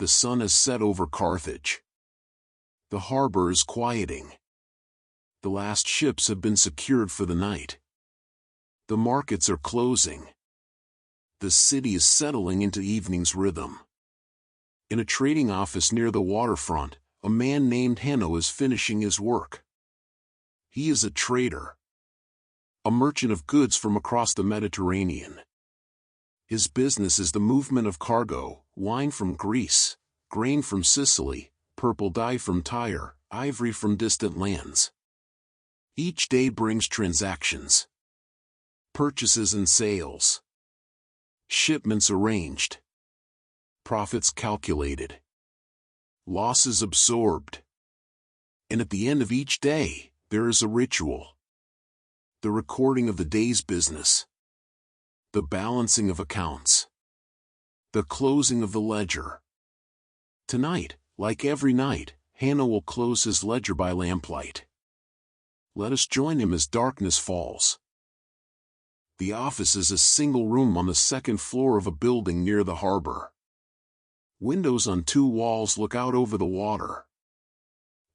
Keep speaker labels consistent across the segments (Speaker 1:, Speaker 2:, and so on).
Speaker 1: The sun has set over Carthage. The harbor is quieting. The last ships have been secured for the night. The markets are closing. The city is settling into evening's rhythm. In a trading office near the waterfront, a man named Hanno is finishing his work. He is a trader, a merchant of goods from across the Mediterranean. His business is the movement of cargo: wine from Greece, grain from Sicily, purple dye from Tyre, ivory from distant lands. Each day brings transactions, purchases and sales, shipments arranged, profits calculated, losses absorbed. And at the end of each day, there is a ritual: the recording of the day's business, the balancing of accounts, the closing of the ledger. Tonight, like every night, Hanno will close his ledger by lamplight. Let us join him as darkness falls. The office is a single room on the second floor of a building near the harbor. Windows on two walls look out over the water.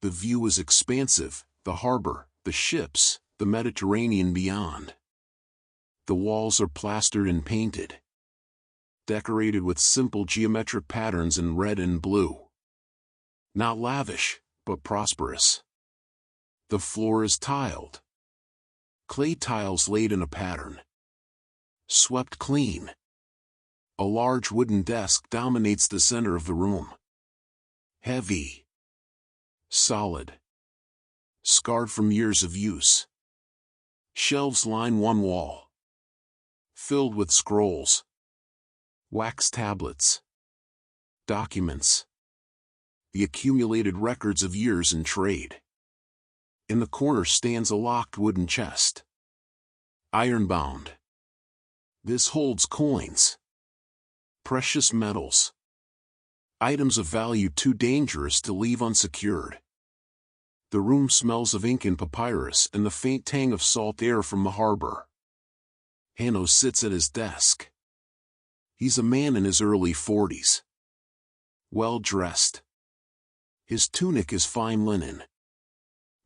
Speaker 1: The view is expansive: the harbor, the ships, the Mediterranean beyond. The walls are plastered and painted, decorated with simple geometric patterns in red and blue. Not lavish, but prosperous. The floor is tiled. Clay tiles laid in a pattern, swept clean. A large wooden desk dominates the center of the room. Heavy, solid, scarred from years of use. Shelves line one wall, filled with scrolls, wax tablets, documents, the accumulated records of years in trade. In the corner stands a locked wooden chest, iron-bound. This holds coins, precious metals, items of value too dangerous to leave unsecured. The room smells of ink and papyrus and the faint tang of salt air from the harbor. Hanno sits at his desk. He's a man in his early 40s. Well-dressed. His tunic is fine linen,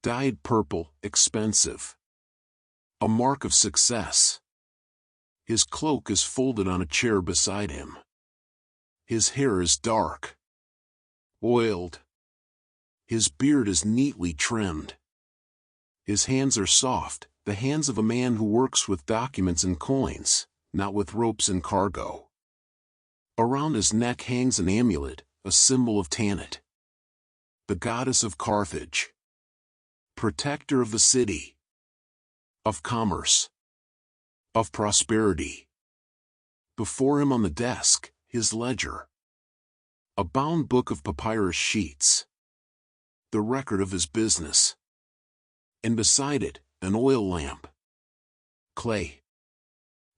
Speaker 1: dyed purple, expensive. A mark of success. His cloak is folded on a chair beside him. His hair is dark, oiled. His beard is neatly trimmed. His hands are soft, the hands of a man who works with documents and coins, not with ropes and cargo. Around his neck hangs an amulet, a symbol of Tanit, the goddess of Carthage, protector of the city, of commerce, of prosperity. Before him on the desk, his ledger, a bound book of papyrus sheets, the record of his business. And beside it, an oil lamp. Clay.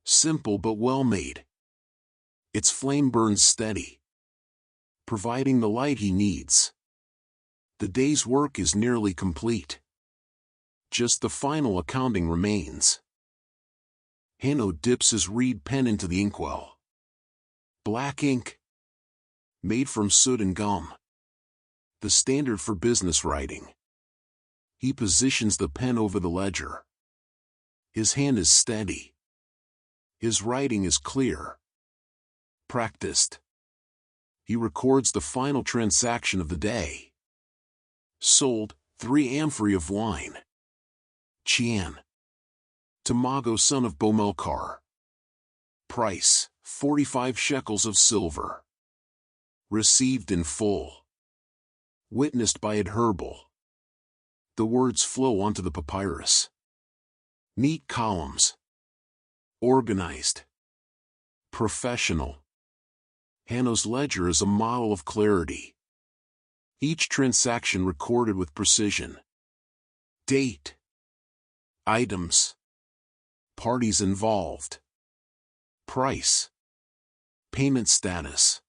Speaker 1: Simple but well made. Its flame burns steady, providing the light he needs. The day's work is nearly complete. Just the final accounting remains. Hanno dips his reed pen into the inkwell. Black ink, made from soot and gum. The standard for business writing. He positions the pen over the ledger. His hand is steady. His writing is clear, practiced. He records the final transaction of the day. Sold, 3 amphorae of wine. Chian. Tamago, son of Bomelkar. Price, 45 shekels of silver. Received in full. Witnessed by Adherbal. The words flow onto the papyrus. Neat columns. Organized. Professional. Hanno's ledger is a model of clarity. Each transaction recorded with precision. Date. Items. Parties involved. Price. Payment status.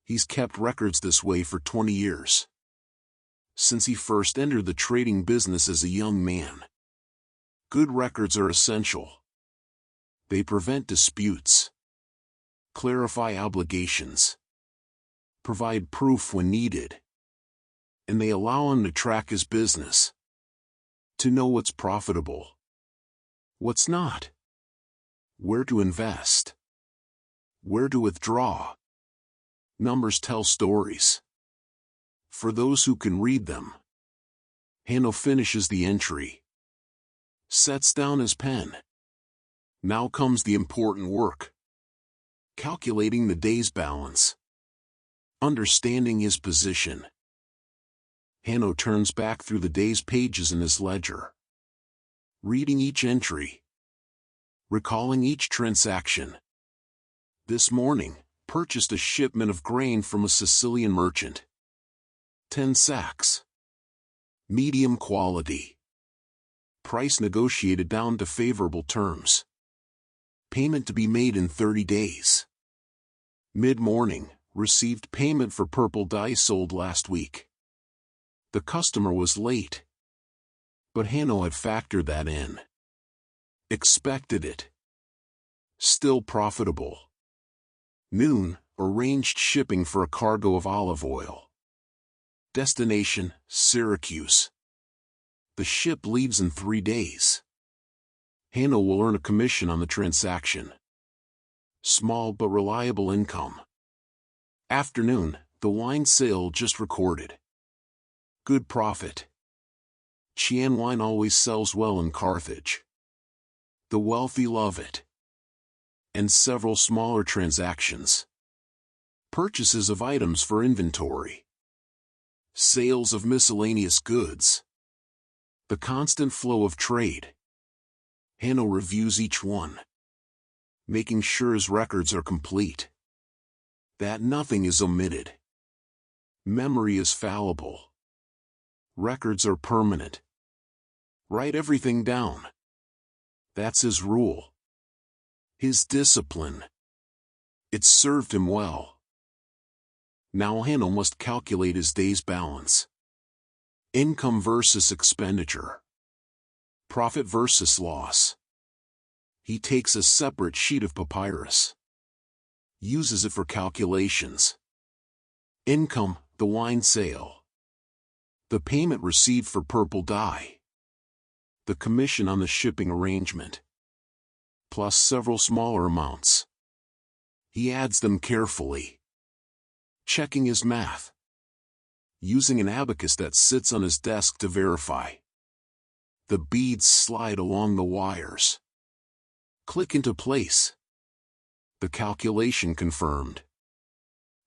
Speaker 1: He's kept records this way for 20 years. Since he first entered the trading business as a young man. Good records are essential. They prevent disputes, clarify obligations, provide proof when needed, and they allow him to track his business, to know what's profitable, what's not, where to invest, where to withdraw. Numbers tell stories. For those who can read them. Hanno finishes the entry, sets down his pen. Now comes the important work. Calculating the day's balance. Understanding his position. Hanno turns back through the day's pages in his ledger. Reading each entry. Recalling each transaction. This morning, purchased a shipment of grain from a Sicilian merchant. 10 sacks. Medium quality. Price negotiated down to favorable terms. Payment to be made in 30 days. Mid-morning, received payment for purple dye sold last week. The customer was late, but Hanno had factored that in. Expected it. Still profitable. Noon, arranged shipping for a cargo of olive oil. Destination, Syracuse. The ship leaves in 3 days. Hanno will earn a commission on the transaction. Small but reliable income. Afternoon, the wine sale just recorded. Good profit. Chian wine always sells well in Carthage. The wealthy love it. And several smaller transactions. Purchases of items for inventory. Sales of miscellaneous goods. The constant flow of trade. Hanno reviews each one, making sure his records are complete, that nothing is omitted. Memory is fallible. Records are permanent. Write everything down. That's his rule. His discipline. It served him well. Now Hanno must calculate his day's balance. Income versus expenditure. Profit versus loss. He takes a separate sheet of papyrus. Uses it for calculations. Income, the wine sale. The payment received for purple dye. The commission on the shipping arrangement. Plus several smaller amounts. He adds them carefully. Checking his math. Using an abacus that sits on his desk to verify. The beads slide along the wires. Click into place. The calculation confirmed.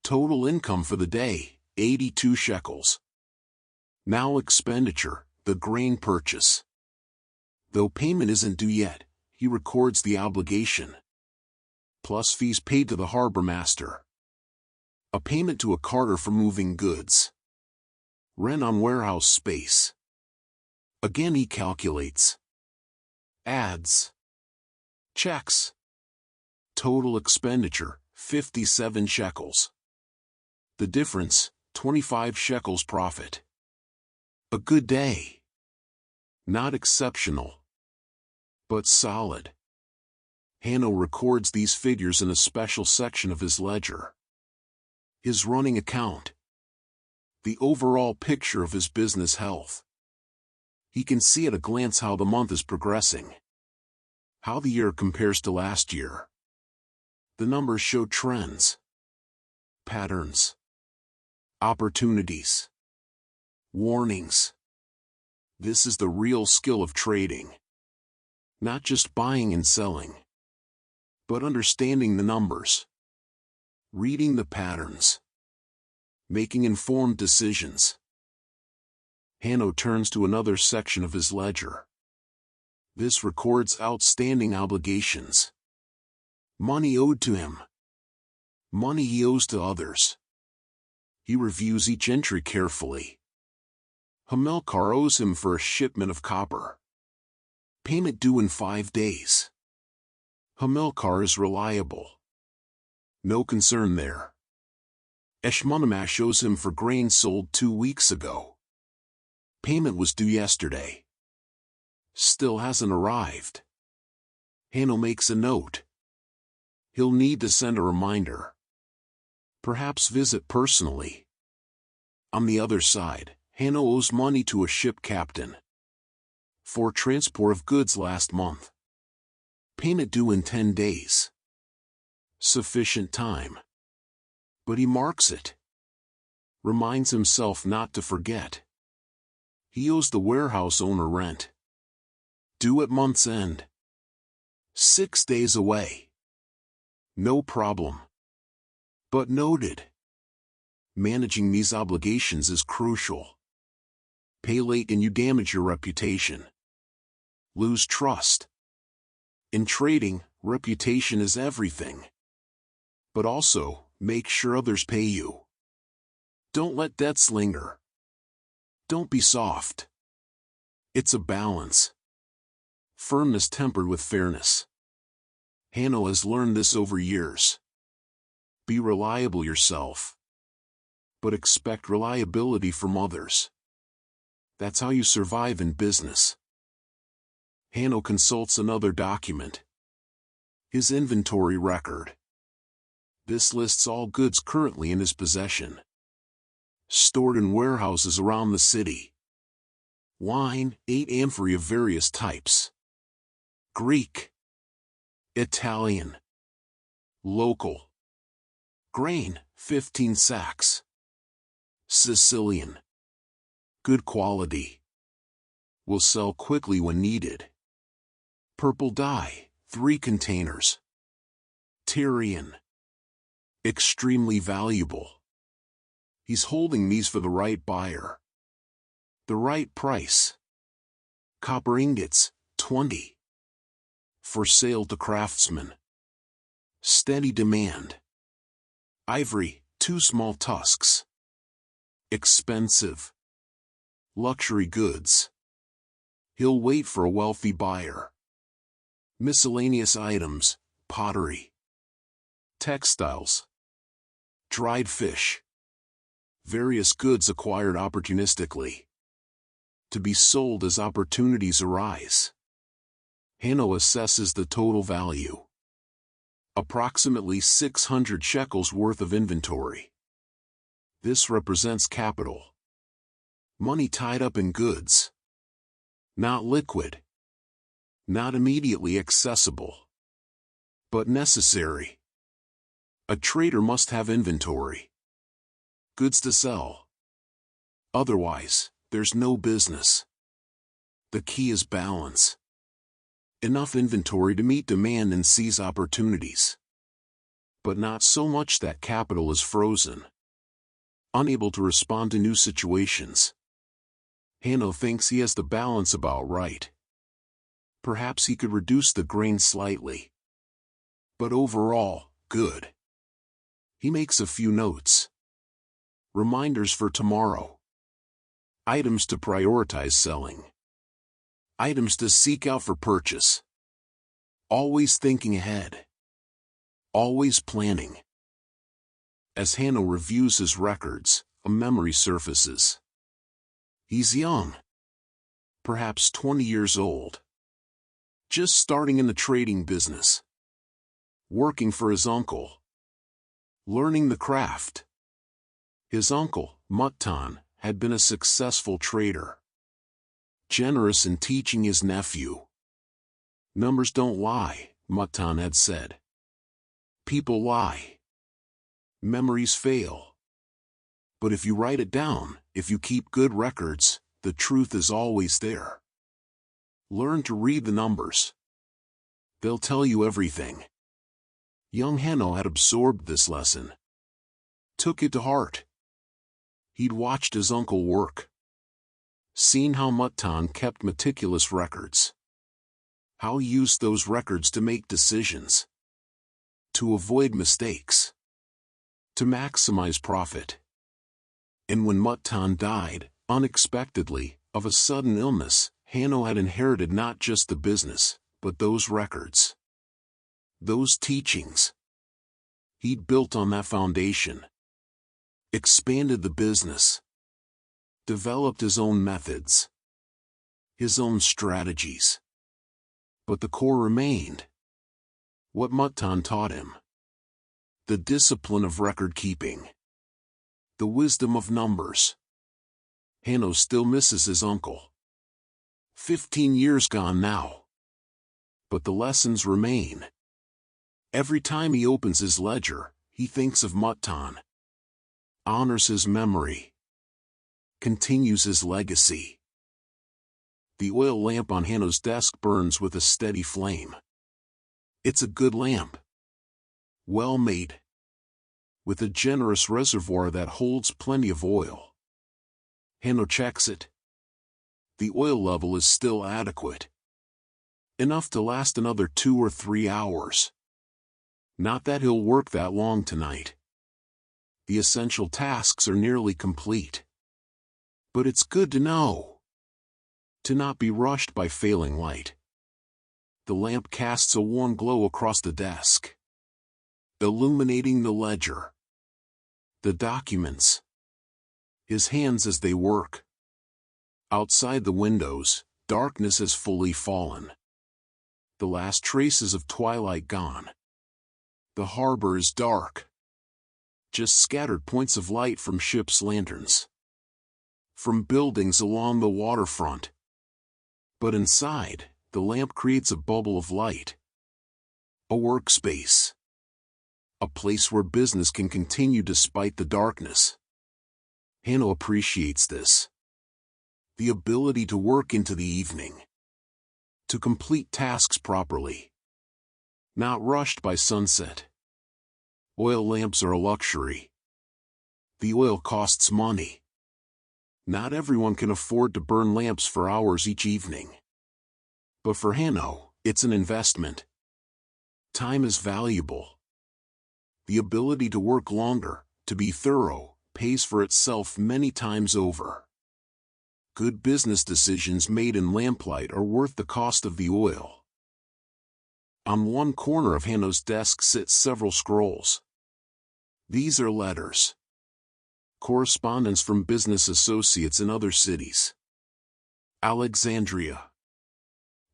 Speaker 1: Total income for the day, 82 shekels. Now expenditure, the grain purchase. Though payment isn't due yet, he records the obligation. Plus fees paid to the harbor master. A payment to a carter for moving goods. Rent on warehouse space. Again he calculates. Adds. Checks. Total expenditure, 57 shekels. The difference, 25 shekels profit. A good day. Not exceptional, but solid. Hanno records these figures in a special section of his ledger. His running account. The overall picture of his business health. He can see at a glance how the month is progressing. How the year compares to last year. The numbers show trends. Patterns. Opportunities. Warnings. This is the real skill of trading. Not just buying and selling, but understanding the numbers. Reading the patterns. Making informed decisions. Hanno turns to another section of his ledger. This records outstanding obligations. Money owed to him. Money he owes to others. He reviews each entry carefully. Hamilcar owes him for a shipment of copper. Payment due in 5 days. Hamilcar is reliable. No concern there. Eshmonamash owes him for grain sold 2 weeks ago. Payment was due yesterday. Still hasn't arrived. Hanno makes a note. He'll need to send a reminder. Perhaps visit personally. On the other side, Hanno owes money to a ship captain for transport of goods last month. Payment due in 10 days. Sufficient time. But he marks it. Reminds himself not to forget. He owes the warehouse owner rent. Due at month's end. 6 days away. No problem. But noted. Managing these obligations is crucial. Pay late and you damage your reputation. Lose trust. In trading, reputation is everything. But also, make sure others pay you. Don't let debts linger. Don't be soft. It's a balance. Firmness tempered with fairness. Hanno has learned this over years. Be reliable yourself. But expect reliability from others. That's how you survive in business. Hanno consults another document. His inventory record. This lists all goods currently in his possession, stored in warehouses around the city. Wine, 8 amphorae of various types. Greek. Italian. Local. Grain, 15 sacks. Sicilian. Good quality. Will sell quickly when needed. Purple dye, 3 containers. Tyrian. Extremely valuable. He's holding these for the right buyer. The right price. Copper ingots, 20. For sale to craftsmen. Steady demand. Ivory, 2 small tusks. Expensive. Luxury goods. He'll wait for a wealthy buyer. Miscellaneous items, pottery. Textiles. Dried fish. Various goods acquired opportunistically. To be sold as opportunities arise. Hanno assesses the total value. Approximately 600 shekels worth of inventory. This represents capital. Money tied up in goods. Not liquid. Not immediately accessible. But necessary. A trader must have inventory. Goods to sell. Otherwise, there's no business. The key is balance. Enough inventory to meet demand and seize opportunities. But not so much that capital is frozen. Unable to respond to new situations. Hanno thinks he has the balance about right. Perhaps he could reduce the grain slightly. But overall, good. He makes a few notes. Reminders for tomorrow. Items to prioritize selling. Items to seek out for purchase. Always thinking ahead. Always planning. As Hanno reviews his records, a memory surfaces. He's young. Perhaps 20 years old. Just starting in the trading business. Working for his uncle. Learning the craft. His uncle, Mutton, had been a successful trader. Generous in teaching his nephew. Numbers don't lie, Mutton had said. People lie. Memories fail. But if you write it down, if you keep good records, the truth is always there. Learn to read the numbers. They'll tell you everything. Young Hanno had absorbed this lesson. Took it to heart. He'd watched his uncle work. Seen how Mutton kept meticulous records. How he used those records to make decisions. To avoid mistakes. To maximize profit. And when Mutton died, unexpectedly, of a sudden illness, Hanno had inherited not just the business, but those records. Those teachings. He'd built on that foundation. Expanded the business. Developed his own methods. His own strategies. But the core remained. What Mutton taught him. The discipline of record-keeping. The wisdom of numbers. Hanno still misses his uncle. 15 years gone now. But the lessons remain. Every time he opens his ledger, he thinks of Mutton. Honors his memory. Continues his legacy. The oil lamp on Hanno's desk burns with a steady flame. It's a good lamp. Well made. With a generous reservoir that holds plenty of oil. Hanno checks it. The oil level is still adequate. Enough to last another 2 or 3 hours. Not that he'll work that long tonight. The essential tasks are nearly complete. But it's good to know. To not be rushed by failing light. The lamp casts a warm glow across the desk, illuminating the ledger, the documents, his hands as they work. Outside the windows, darkness has fully fallen. The last traces of twilight gone. The harbor is dark. Just scattered points of light from ships' lanterns. From buildings along the waterfront. But inside, the lamp creates a bubble of light. A workspace. A place where business can continue despite the darkness. Hanno appreciates this. The ability to work into the evening. To complete tasks properly. Not rushed by sunset. Oil lamps are a luxury. The oil costs money. Not everyone can afford to burn lamps for hours each evening. But for Hanno, it's an investment. Time is valuable. The ability to work longer, to be thorough, pays for itself many times over. Good business decisions made in Lamplight are worth the cost of the oil. On one corner of Hanno's desk sit several scrolls. These are letters. Correspondence from business associates in other cities. Alexandria.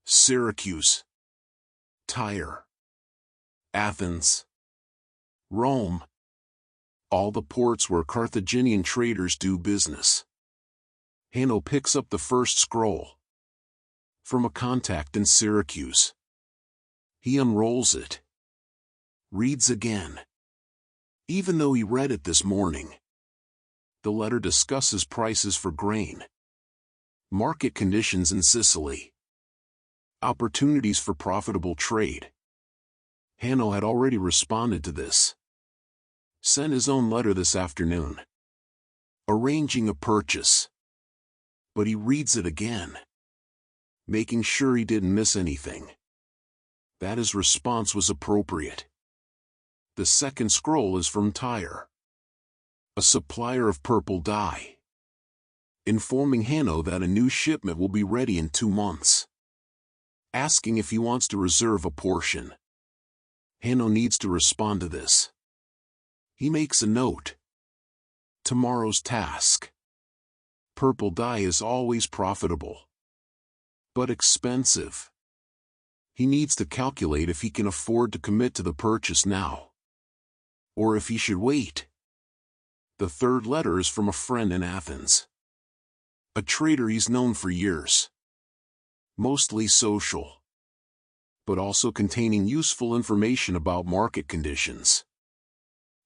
Speaker 1: Syracuse. Tyre. Athens. Rome. All the ports where Carthaginian traders do business. Hanno picks up the first scroll. From a contact in Syracuse. He unrolls it. Reads again. Even though he read it this morning. The letter discusses prices for grain. Market conditions in Sicily. Opportunities for profitable trade. Hanno had already responded to this. Sent his own letter this afternoon. Arranging a purchase. But he reads it again. Making sure he didn't miss anything. That his response was appropriate. The second scroll is from Tyre. A supplier of purple dye. Informing Hanno that a new shipment will be ready in 2 months. Asking if he wants to reserve a portion. Hanno needs to respond to this. He makes a note. Tomorrow's task. Purple dye is always profitable. But expensive. He needs to calculate if he can afford to commit to the purchase now. Or if he should wait. The third letter is from a friend in Athens. A trader he's known for years. Mostly social. But also containing useful information about market conditions.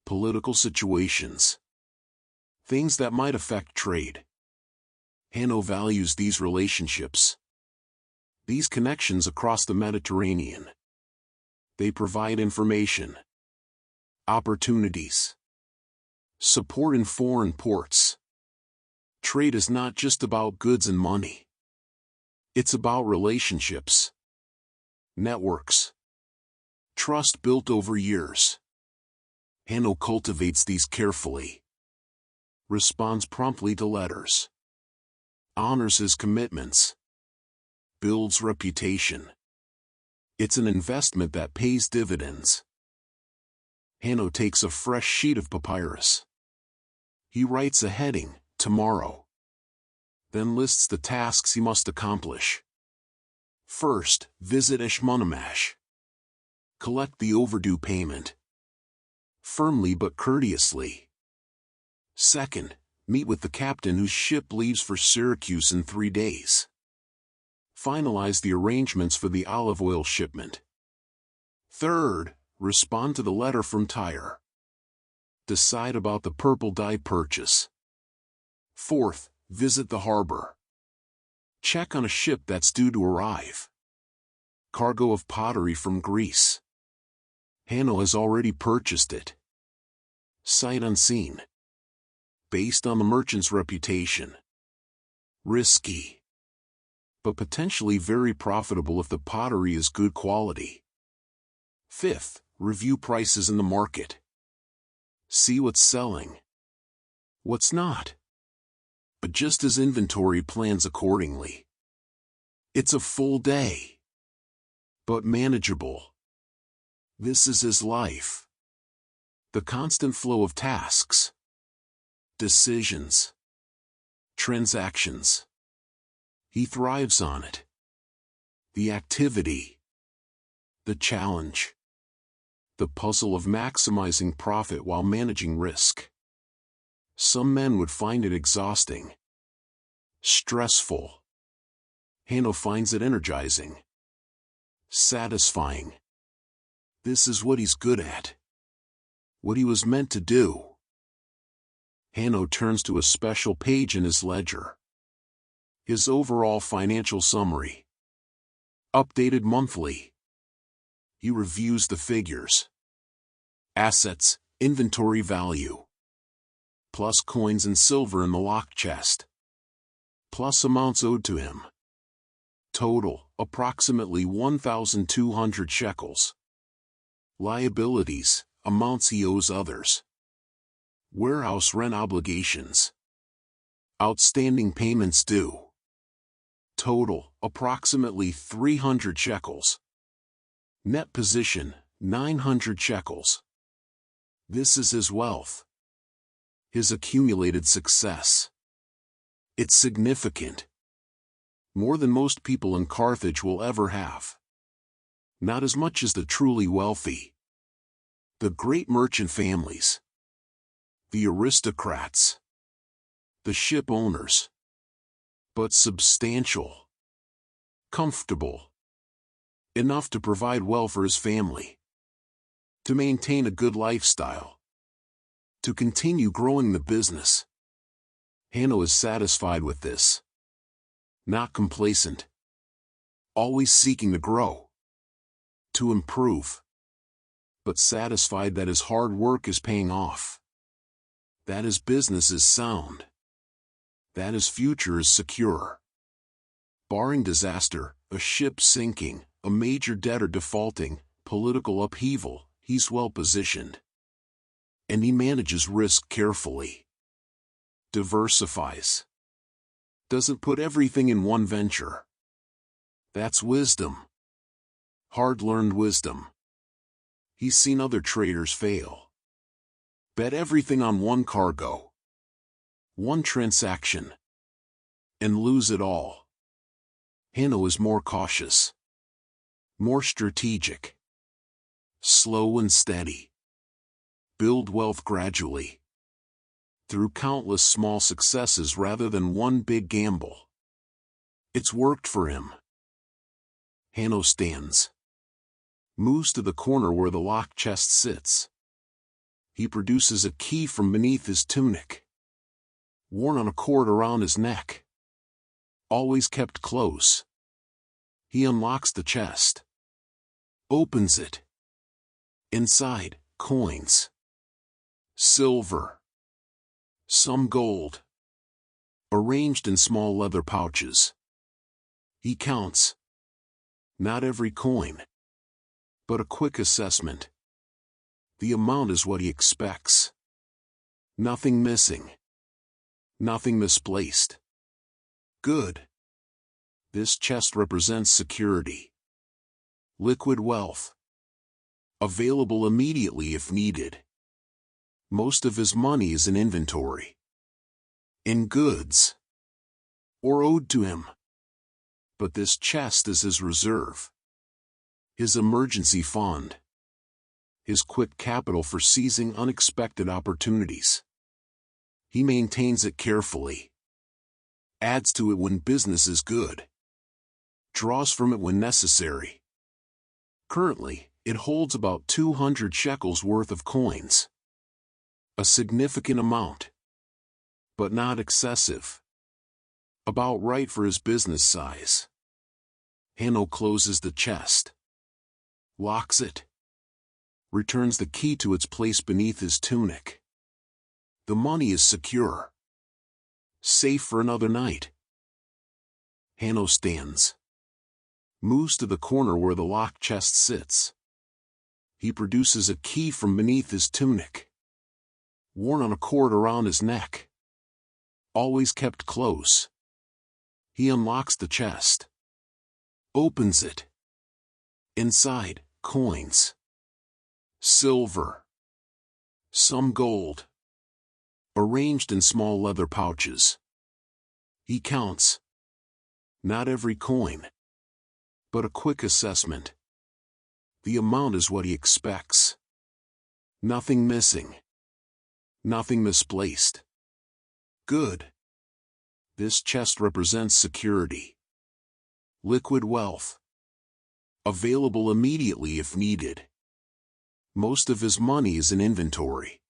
Speaker 1: Political situations. Things that might affect trade. Hanno values these relationships. These connections across the Mediterranean. They provide information. Opportunities. Support in foreign ports. Trade is not just about goods and money. It's about relationships. Networks. Trust built over years. Hanno cultivates these carefully. Responds promptly to letters. Honors his commitments. Builds reputation. It's an investment that pays dividends. Hanno takes a fresh sheet of papyrus. He writes a heading, tomorrow. Then lists the tasks he must accomplish. First, visit Eshmunamash. Collect the overdue payment. firmly but courteously. Second, meet with the captain whose ship leaves for Syracuse in 3 days. Finalize the arrangements for the olive oil shipment. Third, respond to the letter from Tyre. Decide about the purple dye purchase. Fourth, visit the harbor. Check on a ship that's due to arrive. Cargo of pottery from Greece. Hanno has already purchased it. Sight unseen. Based on the merchant's reputation. Risky, but potentially very profitable if the pottery is good quality. Fifth, review prices in the market. See what's selling, what's not. Adjust his inventory plans accordingly. It's a full day, but manageable. This is his life. The constant flow of tasks, decisions, transactions. He thrives on it. The activity, the challenge, the puzzle of maximizing profit while managing risk. Some men would find it exhausting, stressful. Hanno finds it energizing, satisfying. This is what he's good at, what he was meant to do. Hanno turns to a special page in his ledger. His overall financial summary. Updated monthly. He reviews the figures. Assets, inventory value. Plus coins and silver in the lock chest. Plus amounts owed to him. Total, approximately 1,200 shekels. Liabilities, amounts he owes others. Warehouse rent obligations. Outstanding payments due. Total, approximately 300 shekels. Net position, 900 shekels. This is his wealth. His accumulated success. It's significant. More than most people in Carthage will ever have. Not as much as the truly wealthy. The great merchant families. The aristocrats. The ship owners. But substantial. Comfortable. Enough to provide well for his family. To maintain a good lifestyle. To continue growing the business. Hanno is satisfied with this. Not complacent. Always seeking to grow. To improve. But satisfied that his hard work is paying off. That his business is sound. That his future is secure. Barring disaster, a ship sinking, a major debtor defaulting, political upheaval, he's well positioned. And he manages risk carefully. Diversifies. Doesn't put everything in one venture. That's wisdom. Hard-learned wisdom. He's seen other traders fail. Bet everything on one cargo. One transaction. And lose it all. Hanno is more cautious. More strategic. Slow and steady. Build wealth gradually. Through countless small successes rather than one big gamble. It's worked for him. Hanno stands. Moves to the corner where the lock chest sits. He produces a key from beneath his tunic. Worn on a cord around his neck. Always kept close. He unlocks the chest. Opens it. Inside, coins. Silver. Some gold. Arranged in small leather pouches. He counts. Not every coin. But a quick assessment. The amount is what he expects. Nothing missing. Nothing misplaced. Good. This chest represents security. Liquid wealth. Available immediately if needed. Most of his money is in inventory. In goods. Or owed to him. But this chest is his reserve. His emergency fund. his quick capital for seizing unexpected opportunities. He maintains it carefully, adds to it when business is good, draws from it when necessary. Currently, it holds about 200 shekels worth of coins. A significant amount, but not excessive. About right for his business size. Hanno closes the chest, locks it, returns the key to its place beneath his tunic. The money is secure, safe for another night. Hanno stands, moves to the corner where the locked chest sits. He produces a key from beneath his tunic, worn on a cord around his neck, always kept close. He unlocks the chest, opens it. Inside, coins, silver, some gold, arranged in small leather pouches. He counts. Not every coin, but a quick assessment. The amount is what he expects. Nothing missing. Nothing misplaced. Good. This chest represents security. Liquid wealth. Available immediately if needed. Most of his money is in inventory,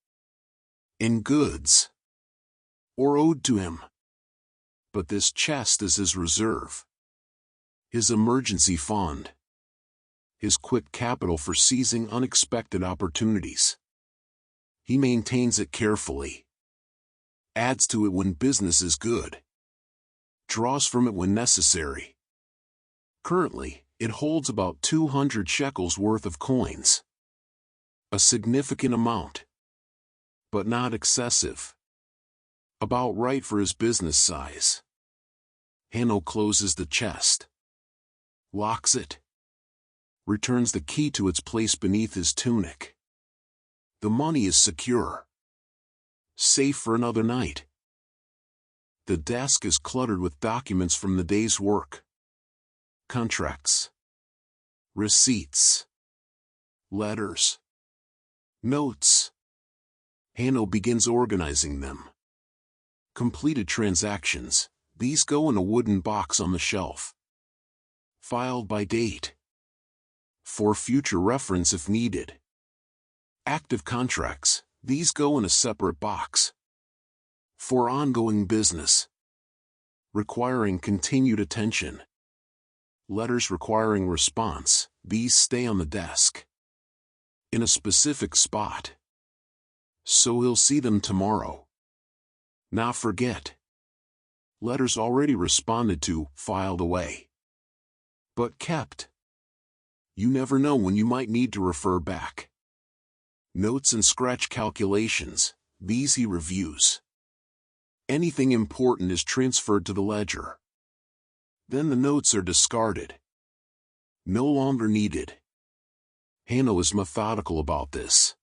Speaker 1: in goods, or owed to him. But this chest is his reserve, his emergency fund, his quick capital for seizing unexpected opportunities. He maintains it carefully, adds to it when business is good, draws from it when necessary. Currently, it holds about 200 shekels worth of coins. A significant amount, but not excessive. About right for his business size. Hanno closes the chest, locks it, returns the key to its place beneath his tunic. The money is secure, safe for another night. The desk is cluttered with documents from the day's work. Contracts, receipts, letters, notes. Hanno begins organizing them. Completed transactions, these go in a wooden box on the shelf. Filed by date, for future reference if needed. Active contracts, these go in a separate box. For ongoing business, requiring continued attention. Letters requiring response, these stay on the desk, in a specific spot. So he'll see them tomorrow. Not forget. Letters already responded to, filed away. But kept. You never know when you might need to refer back. Notes and scratch calculations, these he reviews. Anything important is transferred to the ledger. Then the notes are discarded. No longer needed. Hanno is methodical about this.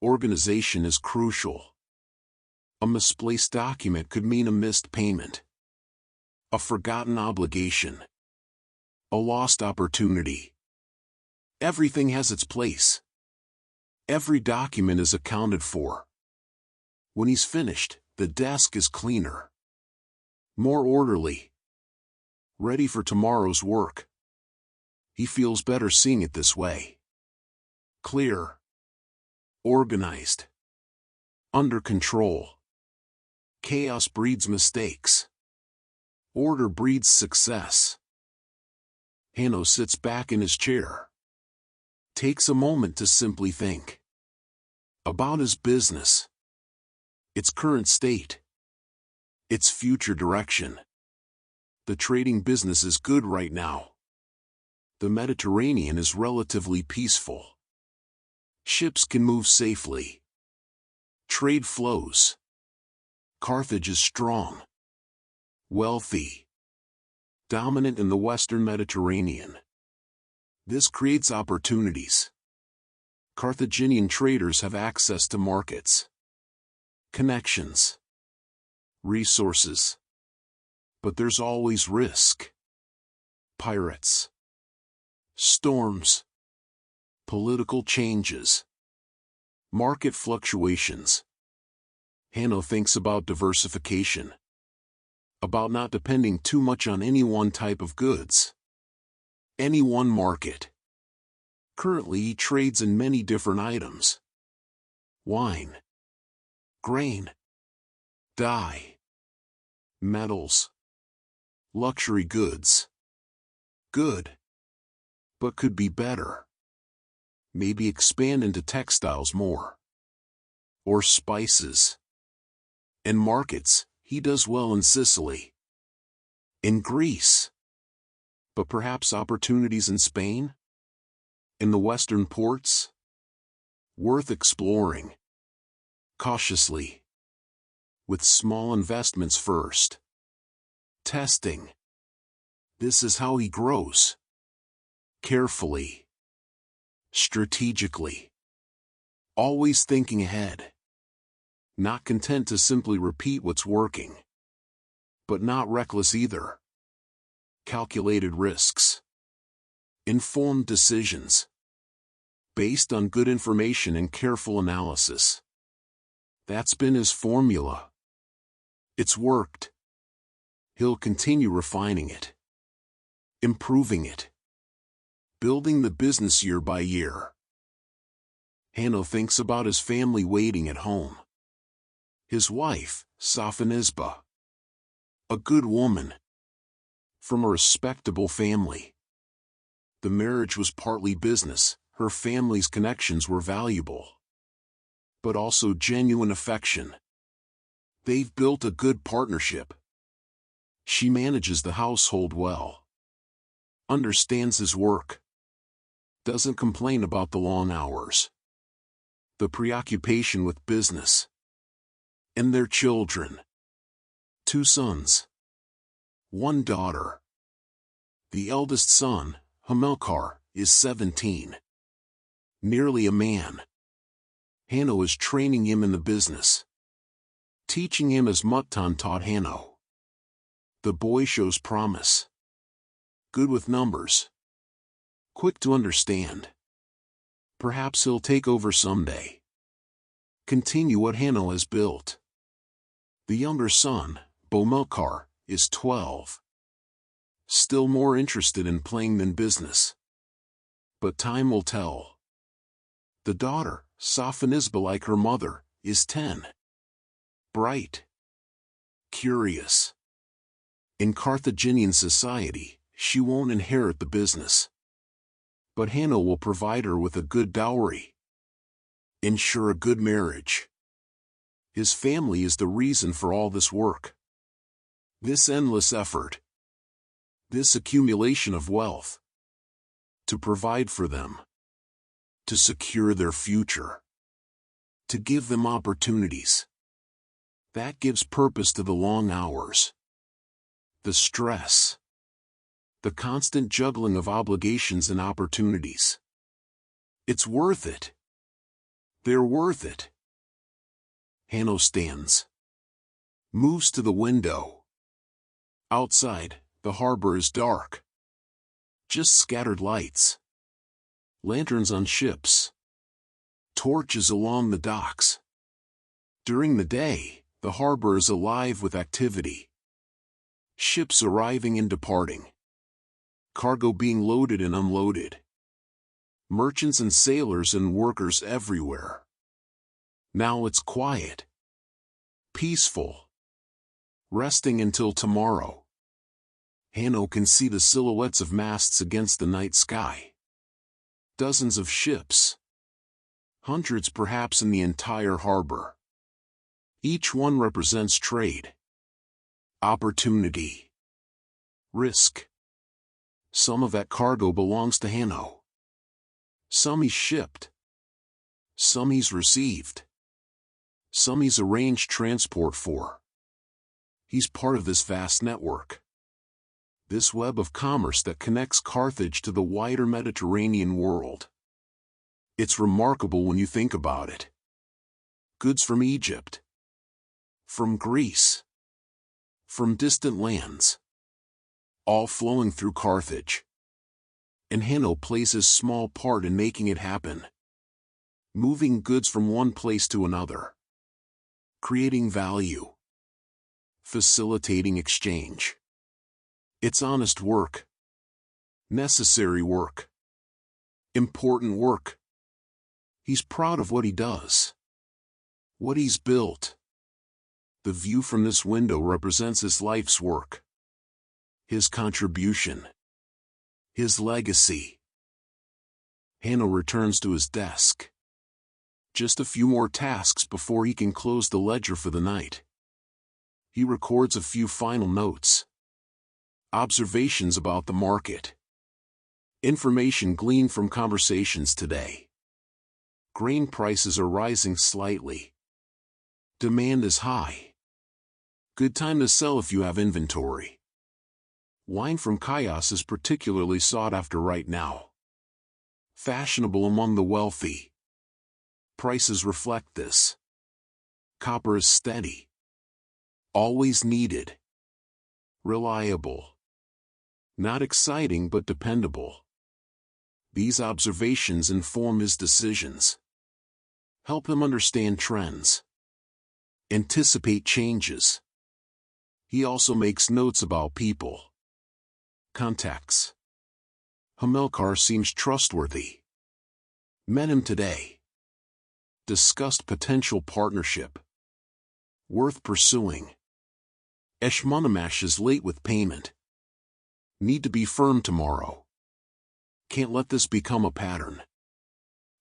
Speaker 1: Organization is crucial. A misplaced document could mean a missed payment, a forgotten obligation, a lost opportunity. Everything has its place. Every document is accounted for. When he's finished, the desk is cleaner, more orderly, ready for tomorrow's work. He feels better seeing it this way. Clear, organized, under control. Chaos breeds mistakes. Order breeds success. Hanno sits back in his chair, takes a moment to simply think about his business, its current state, its future direction. The trading business is good right now. The Mediterranean is relatively peaceful. Ships can move safely. Trade flows. Carthage is strong, wealthy, dominant in the Western Mediterranean. This creates opportunities. Carthaginian traders have access to markets, connections, resources. But there's always risk. Pirates, storms, Political changes. Market fluctuations. Hanno thinks about diversification. About not depending too much on any one type of goods. Any one market. Currently he trades in many different items. Wine. Grain. Dye. Metals. Luxury goods. Good. But could be better. Maybe expand into textiles more. Or spices. And markets, he does well in Sicily. In Greece. But perhaps opportunities in Spain? In the western ports? Worth exploring. Cautiously. With small investments first. Testing. This is how he grows. Carefully. Strategically. Always thinking ahead. Not content to simply repeat what's working. But not reckless either. Calculated risks. Informed decisions. Based on good information and careful analysis. That's been his formula. It's worked. He'll continue refining it. Improving it. Building the business year by year. Hanno thinks about his family waiting at home. His wife, Sophonisba. A good woman. From a respectable family. The marriage was partly business, her family's connections were valuable. But also genuine affection. They've built a good partnership. She manages the household well. Understands his work. Doesn't complain about the long hours. The preoccupation with business. And their children. 2 sons. 1 daughter. The eldest son, Hamilcar, is 17. Nearly a man. Hanno is training him in the business. Teaching him as Mutton taught Hanno. The boy shows promise. Good with numbers. Quick to understand. Perhaps he'll take over someday. Continue what Hanno has built. The younger son, Bomilcar, is 12. Still more interested in playing than business. But time will tell. The daughter, Sophonisba like her mother, is 10. Bright. Curious. In Carthaginian society, she won't inherit the business. But Hanno will provide her with a good dowry. Ensure a good marriage. His family is the reason for all this work. This endless effort. This accumulation of wealth. To provide for them. To secure their future. To give them opportunities. That gives purpose to the long hours. The stress. The constant juggling of obligations and opportunities. It's worth it. They're worth it. Hanno stands. Moves to the window. Outside, the harbor is dark. Just scattered lights. Lanterns on ships. Torches along the docks. During the day, the harbor is alive with activity. Ships arriving and departing. Cargo being loaded and unloaded. Merchants and sailors and workers everywhere. Now it's quiet. Peaceful. Resting until tomorrow. Hanno can see the silhouettes of masts against the night sky. Dozens of ships. Hundreds perhaps in the entire harbor. Each one represents trade. Opportunity. Risk. Some of that cargo belongs to Hanno. Some he's shipped. Some he's received. Some he's arranged transport for. He's part of this vast network. This web of commerce that connects Carthage to the wider Mediterranean world. It's remarkable when you think about it. Goods from Egypt. From Greece. From distant lands. All flowing through Carthage. and Hanno plays his small part in making it happen. Moving goods from one place to another. Creating value. Facilitating exchange. It's honest work. Necessary work. Important work. He's proud of what he does. What he's built. The view from this window represents his life's work. His contribution. His legacy. Hanno returns to his desk. Just a few more tasks before he can close the ledger for the night. He records a few final notes. Observations about the market. Information gleaned from conversations today. Grain prices are rising slightly. Demand is high. Good time to sell if you have inventory. Wine from Chios is particularly sought after right now. Fashionable among the wealthy. Prices reflect this. Copper is steady. Always needed. Reliable. Not exciting but dependable. These observations inform his decisions. Help him understand trends. Anticipate changes. He also makes notes about people. Contacts. Hamilcar seems trustworthy. Met him today. Discussed potential partnership. Worth pursuing. Eshmonamash is late with payment. Need to be firm tomorrow. Can't let this become a pattern.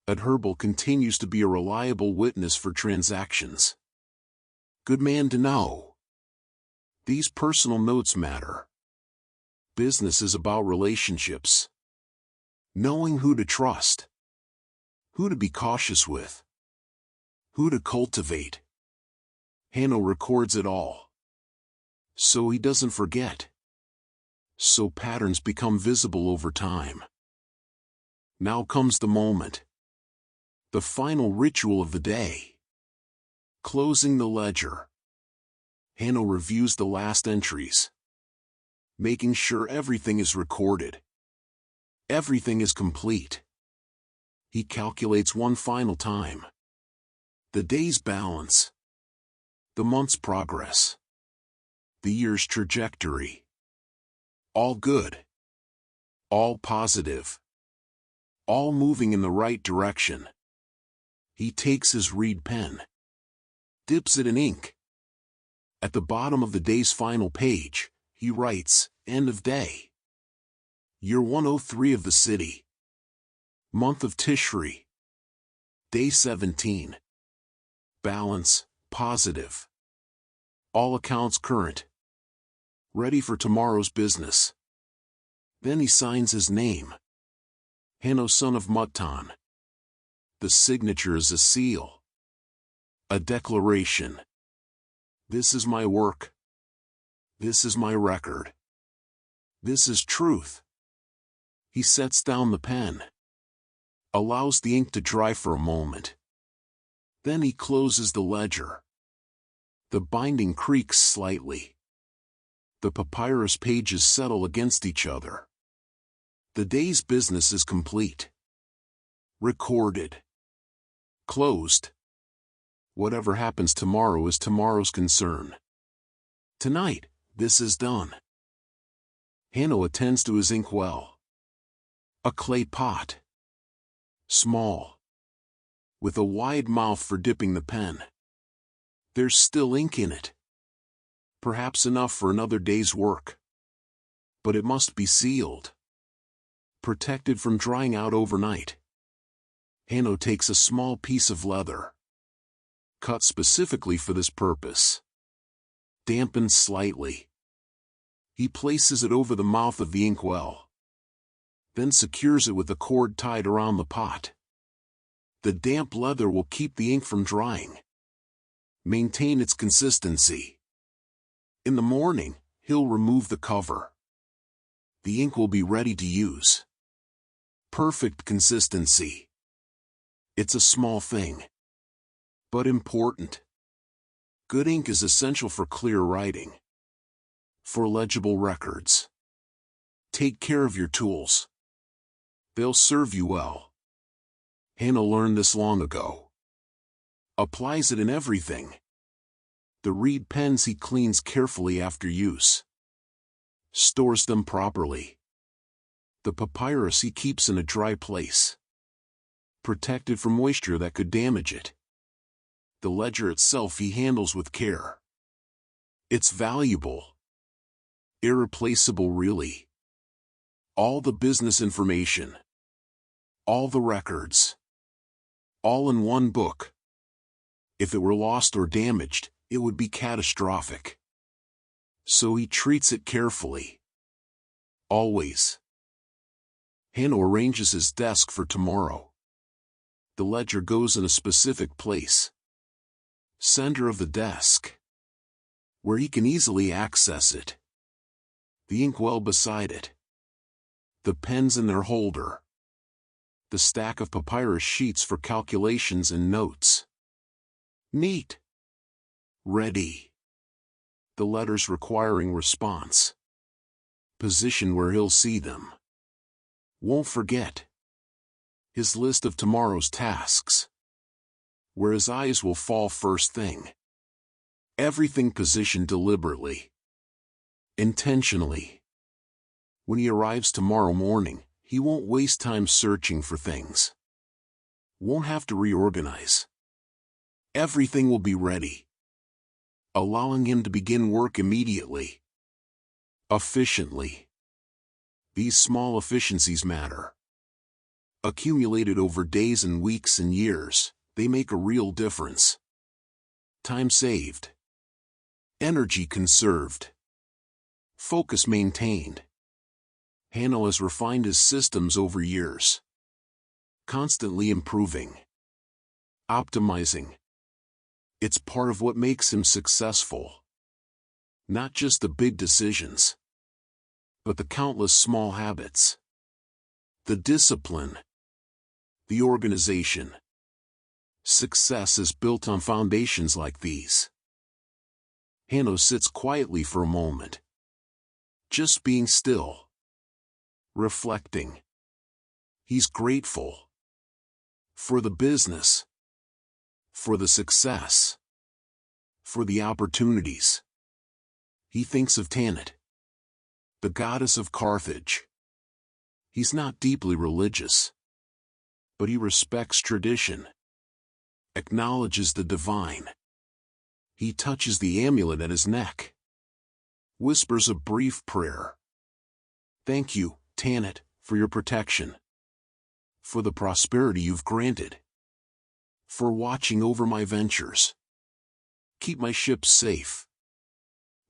Speaker 1: Adherbal continues to be a reliable witness for transactions. Good man to know. These personal notes matter. Business is about relationships. Knowing who to trust. Who to be cautious with. Who to cultivate. Hanno records it all. So he doesn't forget. So patterns become visible over time. Now comes the moment. The final ritual of the day. Closing the ledger. Hanno reviews the last entries. Making sure everything is recorded. Everything is complete. He calculates one final time. The day's balance. The month's progress. The year's trajectory. All good. All positive. All moving in the right direction. He takes his reed pen. Dips it in ink. At the bottom of the day's final page, he writes, End of day. Year 103 of the city. Month of Tishri. Day 17. Balance, positive. All accounts current. Ready for tomorrow's business. Then he signs his name. Hanno son of Mutton. The signature is a seal. A declaration. This is my work. This is my record. This is truth. He sets down the pen. Allows the ink to dry for a moment. Then he closes the ledger. The binding creaks slightly. The papyrus pages settle against each other. The day's business is complete. Recorded. Closed. Whatever happens tomorrow is tomorrow's concern. Tonight, this is done. Hanno attends to his inkwell. A clay pot. Small. With a wide mouth for dipping the pen. There's still ink in it. Perhaps enough for another day's work. But it must be sealed. Protected from drying out overnight. Hanno takes a small piece of leather. Cut specifically for this purpose. Dampened slightly. He places it over the mouth of the inkwell. Then secures it with a cord tied around the pot. The damp leather will keep the ink from drying. Maintain its consistency. In the morning, he'll remove the cover. The ink will be ready to use. Perfect consistency. It's a small thing. But important. Good ink is essential for clear writing. For legible records. Take care of your tools. They'll serve you well. Hannah learned this long ago. Applies it in everything. The reed pens he cleans carefully after use. Stores them properly. The papyrus he keeps in a dry place, protected from moisture that could damage it. The ledger itself he handles with care. It's valuable. Irreplaceable, really. All the business information. All the records. All in one book. If it were lost or damaged, it would be catastrophic. So he treats it carefully. Always. Hanno arranges his desk for tomorrow. The ledger goes in a specific place. Center of the desk, where he can easily access it. The inkwell beside it. The pens in their holder. The stack of papyrus sheets for calculations and notes. Neat. Ready. The letters requiring response. Position where he'll see them. Won't forget. His list of tomorrow's tasks. Where his eyes will fall first thing. Everything positioned deliberately. Intentionally. When he arrives tomorrow morning, he won't waste time searching for things. Won't have to reorganize. Everything will be ready, allowing him to begin work immediately. Efficiently. These small efficiencies matter. Accumulated over days and weeks and years, they make a real difference. Time saved. Energy conserved. Focus maintained. Hanno has refined his systems over years. Constantly improving. Optimizing. It's part of what makes him successful. Not just the big decisions, but the countless small habits. The discipline. The organization. Success is built on foundations like these. Hanno sits quietly for a moment. Just being still. Reflecting. He's grateful. For the business. For the success. For the opportunities. He thinks of Tanit, the goddess of Carthage. He's not deeply religious, but he respects tradition. Acknowledges the divine. He touches the amulet at his neck. Whispers a brief prayer. Thank you, Tanit, for your protection. For the prosperity you've granted. For watching over my ventures. Keep my ships safe.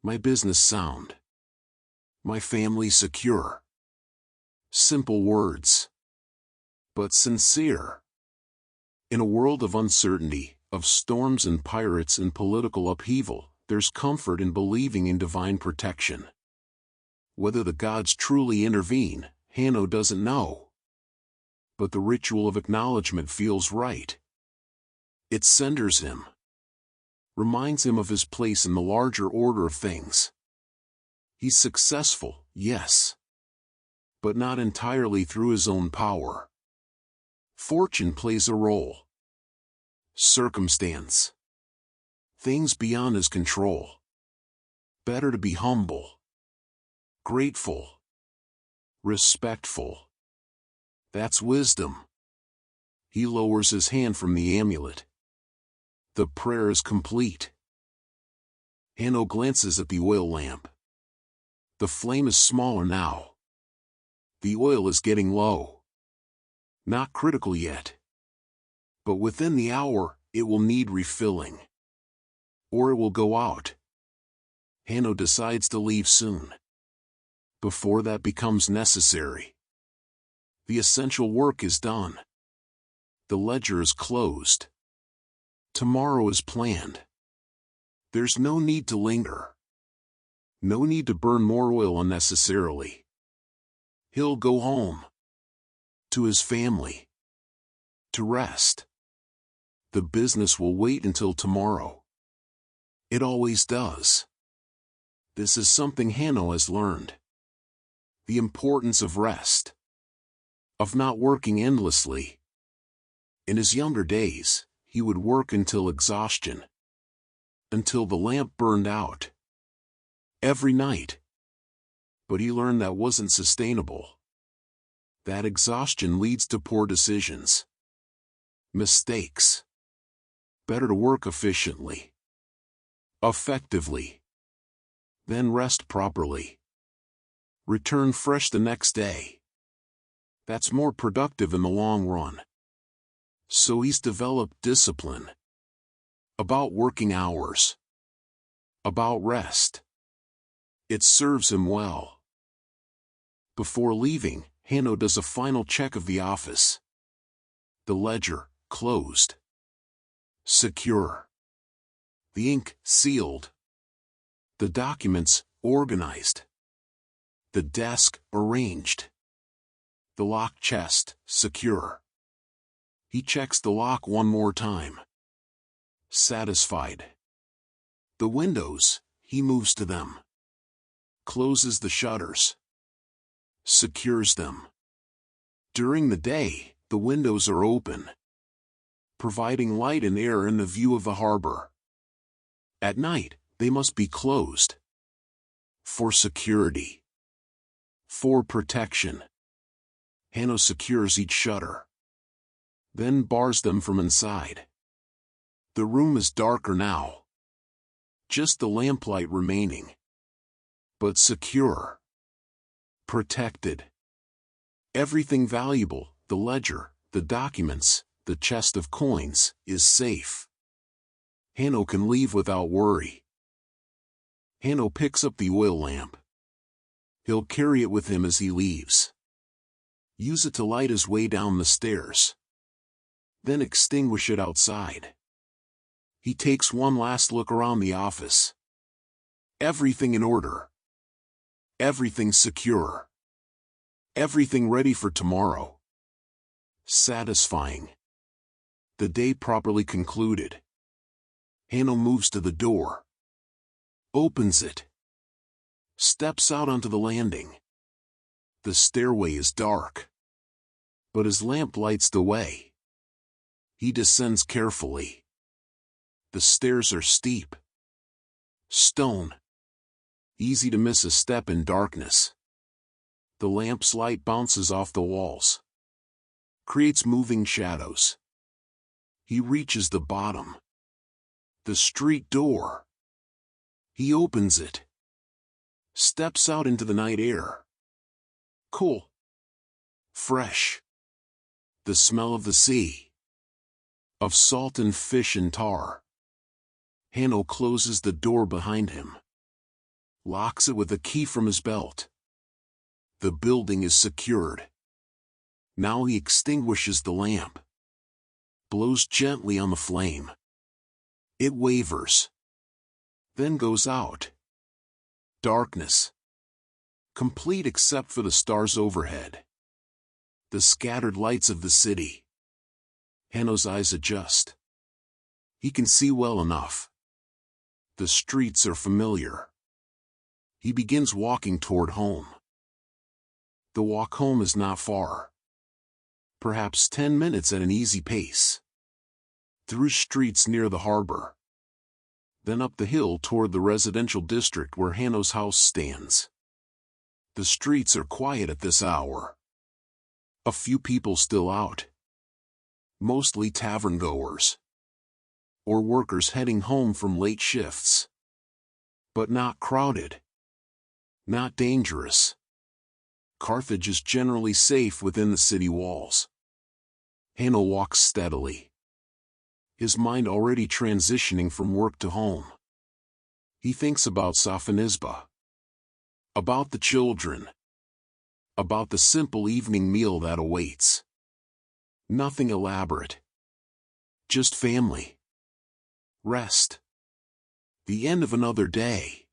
Speaker 1: My business sound. My family secure. Simple words, but sincere. In a world of uncertainty, of storms and pirates and political upheaval, there's comfort in believing in divine protection. Whether the gods truly intervene, Hanno doesn't know. But the ritual of acknowledgement feels right. It centers him. Reminds him of his place in the larger order of things. He's successful, yes. But not entirely through his own power. Fortune plays a role. Circumstance. Things beyond his control. Better to be humble. Grateful. Respectful. That's wisdom. He lowers his hand from the amulet. The prayer is complete. Hanno glances at the oil lamp. The flame is smaller now. The oil is getting low. Not critical yet. But within the hour, it will need refilling. Or it will go out. Hanno decides to leave soon. Before that becomes necessary. The essential work is done. The ledger is closed. Tomorrow is planned. There's no need to linger. No need to burn more oil unnecessarily. He'll go home. To his family. To rest. The business will wait until tomorrow. It always does. This is something Hanno has learned. The importance of rest. of not working endlessly. In his younger days, he would work until exhaustion, until the lamp burned out. Every night. But he learned that wasn't sustainable. That exhaustion leads to poor decisions. Mistakes. Better to work efficiently, effectively, then rest properly. Return fresh the next day. That's more productive in the long run. So he's developed discipline. About working hours. About rest. It serves him well. Before leaving, Hanno does a final check of the office. The ledger, closed. Secure. The ink, sealed. The documents, organized. The desk, arranged. The locked chest, secure. He checks the lock one more time. Satisfied. The windows, he moves to them. Closes the shutters. Secures them. During the day, the windows are open, providing light and air and a view of the harbor. At night, they must be closed. For security. For protection. Hanno secures each shutter. Then bars them from inside. The room is darker now. Just the lamplight remaining. But secure. Protected. Everything valuable, the ledger, the documents, the chest of coins, is safe. Hanno can leave without worry. Hanno picks up the oil lamp. He'll carry it with him as he leaves. Use it to light his way down the stairs. Then extinguish it outside. He takes one last look around the office. Everything in order. Everything secure. Everything ready for tomorrow. Satisfying. The day properly concluded. Hanno moves to the door. Opens it. Steps out onto the landing. The stairway is dark. But his lamp lights the way. He descends carefully. The stairs are steep. Stone. Easy to miss a step in darkness. The lamp's light bounces off the walls. Creates moving shadows. He reaches the bottom. The street door. He opens it. Steps out into the night air. Cool. Fresh. The smell of the sea. Of salt and fish and tar. Hanno closes the door behind him. Locks it with a key from his belt. The building is secured. Now he extinguishes the lamp. Blows gently on the flame. It wavers. Then goes out. Darkness. Complete except for the stars overhead. The scattered lights of the city. Hanno's eyes adjust. He can see well enough. The streets are familiar. He begins walking toward home. The walk home is not far. Perhaps 10 minutes at an easy pace. Through streets near the harbor. Then up the hill toward the residential district where Hanno's house stands. The streets are quiet at this hour. A few people still out. Mostly tavern goers. Or workers heading home from late shifts. But not crowded. Not dangerous. Carthage is generally safe within the city walls. Hanno walks steadily. His mind already transitioning from work to home. He thinks about Safanisba. About the children. About the simple evening meal that awaits. Nothing elaborate. Just family. Rest. The end of another day.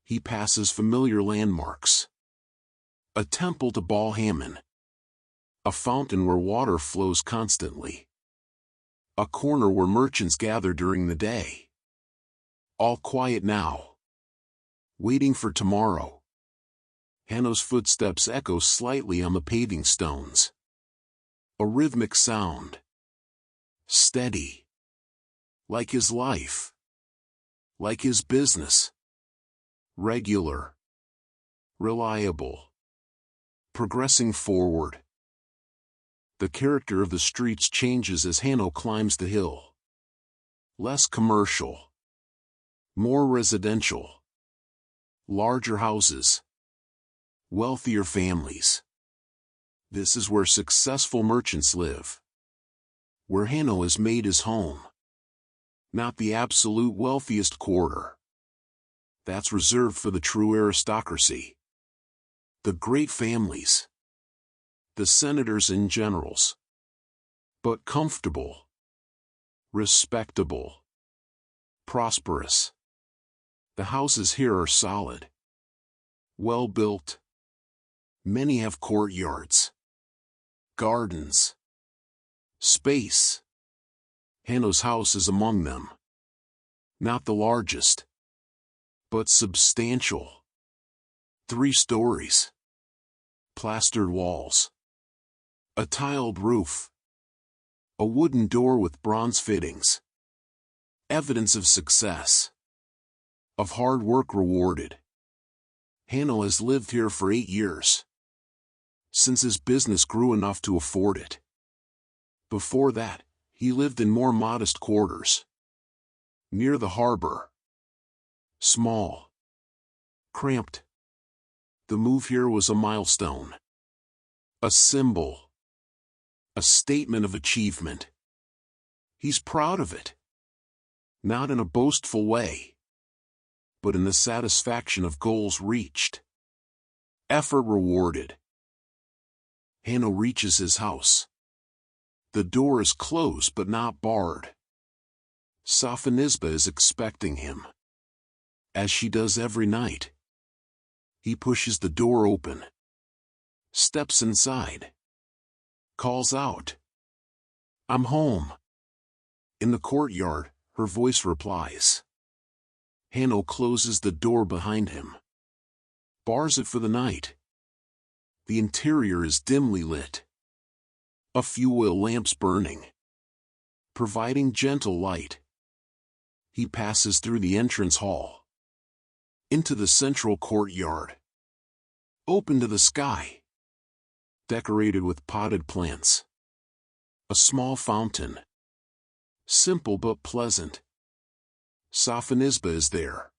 Speaker 1: He passes familiar landmarks. A temple to Baal Hammon. A fountain where water flows constantly. A corner where merchants gather during the day. All quiet now. Waiting for tomorrow. Hanno's footsteps echo slightly on the paving stones. A rhythmic sound. Steady. Like his life. Like his business. Regular. Reliable. Progressing forward. The character of the streets changes as Hanno climbs the hill. Less commercial. More residential. Larger houses. Wealthier families. This is where successful merchants live. Where Hanno has made his home. Not the absolute wealthiest quarter. That's reserved for the true aristocracy. The great families. The senators and generals. But comfortable. Respectable. Prosperous. The houses here are solid. Well built. Many have courtyards. Gardens. Space. Hanno's house is among them. Not the largest. But substantial. 3 stories. Plastered walls. A tiled roof. A wooden door with bronze fittings. Evidence of success. Of hard work rewarded. Hanno has lived here for 8 years. Since his business grew enough to afford it. Before that, he lived in more modest quarters. Near the harbor. Small. Cramped. The move here was a milestone. A symbol. A statement of achievement. He's proud of it. Not in a boastful way. But in the satisfaction of goals reached. Effort rewarded. Hanno reaches his house. The door is closed but not barred. Sophonisba is expecting him. As she does every night. He pushes the door open. Steps inside. Calls out. "I'm home." In the courtyard, her voice replies. Hanno closes the door behind him. Bars it for the night. The interior is dimly lit. A few oil lamps burning. Providing gentle light. He passes through the entrance hall. Into the central courtyard. Open to the sky. Decorated with potted plants. A small fountain. Simple but pleasant. Sophonisba is there.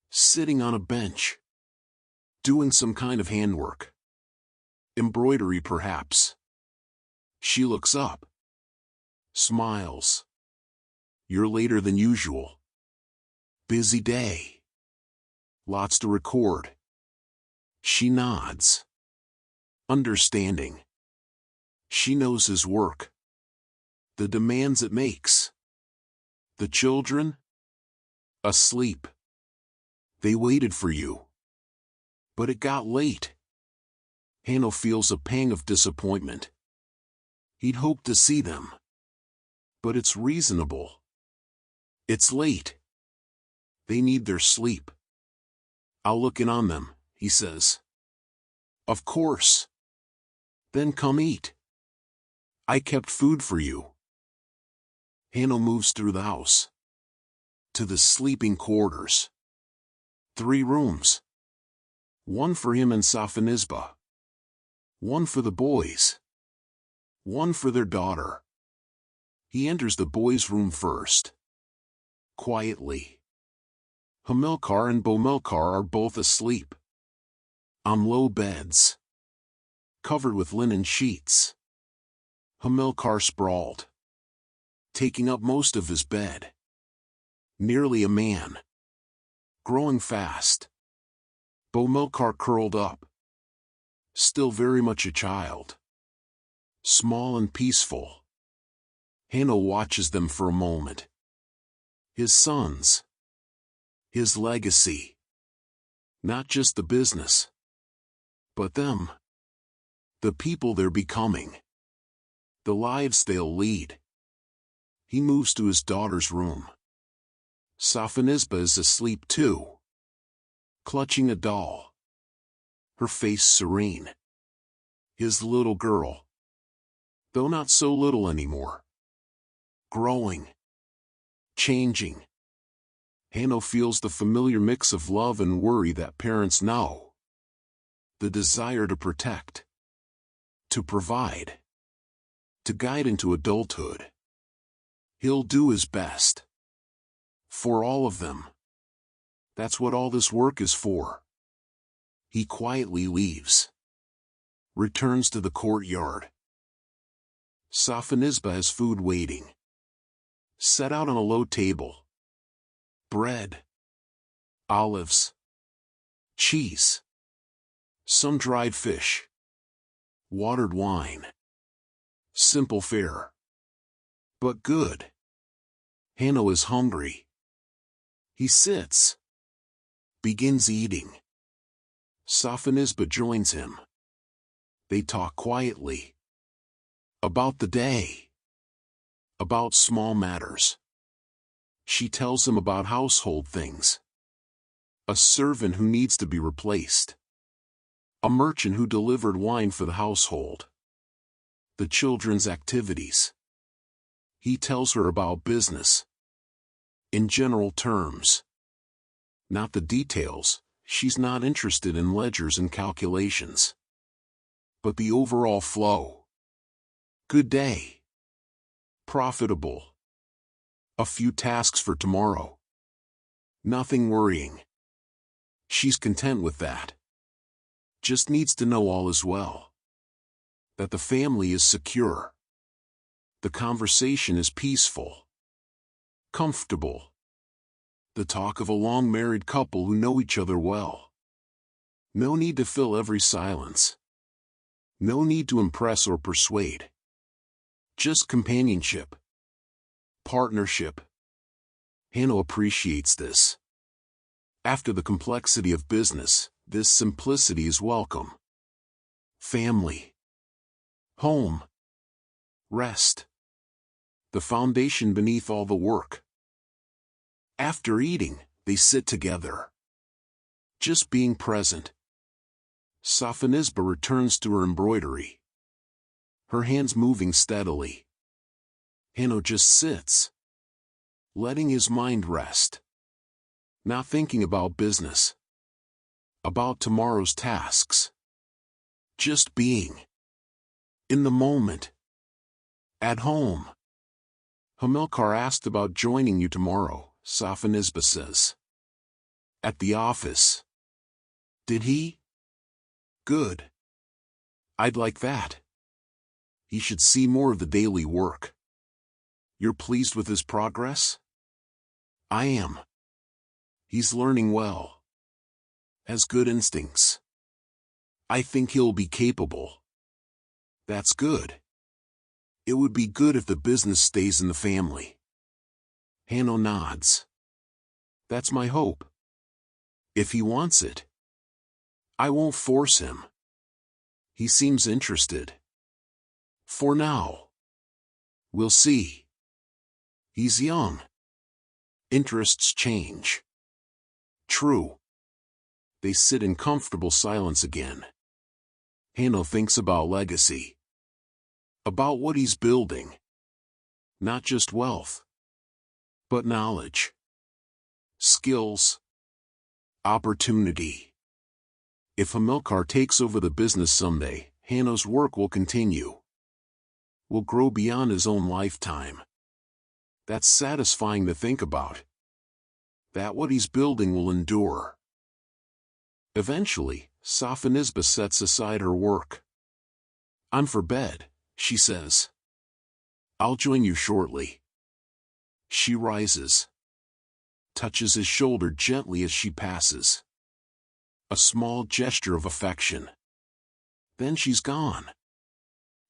Speaker 1: Sitting on a bench. Doing some kind of handwork. Embroidery perhaps. She looks up. Smiles. "You're later than usual." "Busy day." "Lots to record." She nods. Understanding. She knows his work. The demands it makes. The children? Asleep. "They waited for you." "But it got late." Hanno feels a pang of disappointment. He'd hoped to see them. But it's reasonable. It's late. They need their sleep. "I'll look in on them," he says. "Of course." "Then come eat. I kept food for you." Hanno moves through the house. To the sleeping quarters. 3 rooms. One for him and Sophonisba. One for the boys. One for their daughter. He enters the boys' room first. Quietly. Hamilcar and Bomilcar are both asleep. On low beds. Covered with linen sheets. Hamilcar sprawled. Taking up most of his bed. Nearly a man. Growing fast. Bomilcar curled up. Still very much a child. Small and peaceful. Hanno watches them for a moment. His sons. His legacy. Not just the business. But them. The people they're becoming. The lives they'll lead. He moves to his daughter's room. Sophonisba is asleep too. Clutching a doll. her face serene. His little girl. Though not so little anymore. Growing. Changing. Hanno feels the familiar mix of love and worry that parents know. The desire to protect. To provide. To guide into adulthood. He'll do his best. For all of them. That's what all this work is for. He quietly leaves. Returns to the courtyard. Safanisba has food waiting. Set out on a low table. Bread. Olives. Cheese. Some dried fish. Watered wine. Simple fare. But good. Hanno is hungry. He sits. Begins eating. Safanisba joins him. They talk quietly. About the day. About small matters. She tells him about household things. A servant who needs to be replaced. A merchant who delivered wine for the household. The children's activities. He tells her about business. In general terms. Not the details, she's not interested in ledgers and calculations. But the overall flow. Good day. Profitable. A few tasks for tomorrow. Nothing worrying. She's content with that. Just needs to know all is well. That the family is secure. The conversation is peaceful. Comfortable. The talk of a long-married couple who know each other well. No need to fill every silence. No need to impress or persuade. Just companionship. Partnership. Hanno appreciates this. After the complexity of business, this simplicity is welcome. Family. Home. Rest. The foundation beneath all the work. After eating, they sit together. Just being present. Safanisba returns to her embroidery. Her hands moving steadily. Hanno just sits. Letting his mind rest. Not thinking about business. About tomorrow's tasks. Just being. In the moment. At home. Hamilcar asked about joining you tomorrow, Safanisba says. At the office. Did he? Good. I'd like that. He should see more of the daily work. You're pleased with his progress? I am. He's learning well. Has good instincts. I think he'll be capable. That's good. It would be good if the business stays in the family. Hanno nods. That's my hope. If he wants it. I won't force him. He seems interested. For now. We'll see. He's young. Interests change. True. They sit in comfortable silence again. Hanno thinks about legacy. About what he's building. Not just wealth. But knowledge. Skills. Opportunity. If Hamilcar takes over the business someday, Hanno's work will continue. Will grow beyond his own lifetime. That's satisfying to think about. That what he's building will endure. Eventually, Safanisba sets aside her work. I'm for bed, she says. I'll join you shortly. She rises. Touches his shoulder gently as she passes. A small gesture of affection. Then she's gone.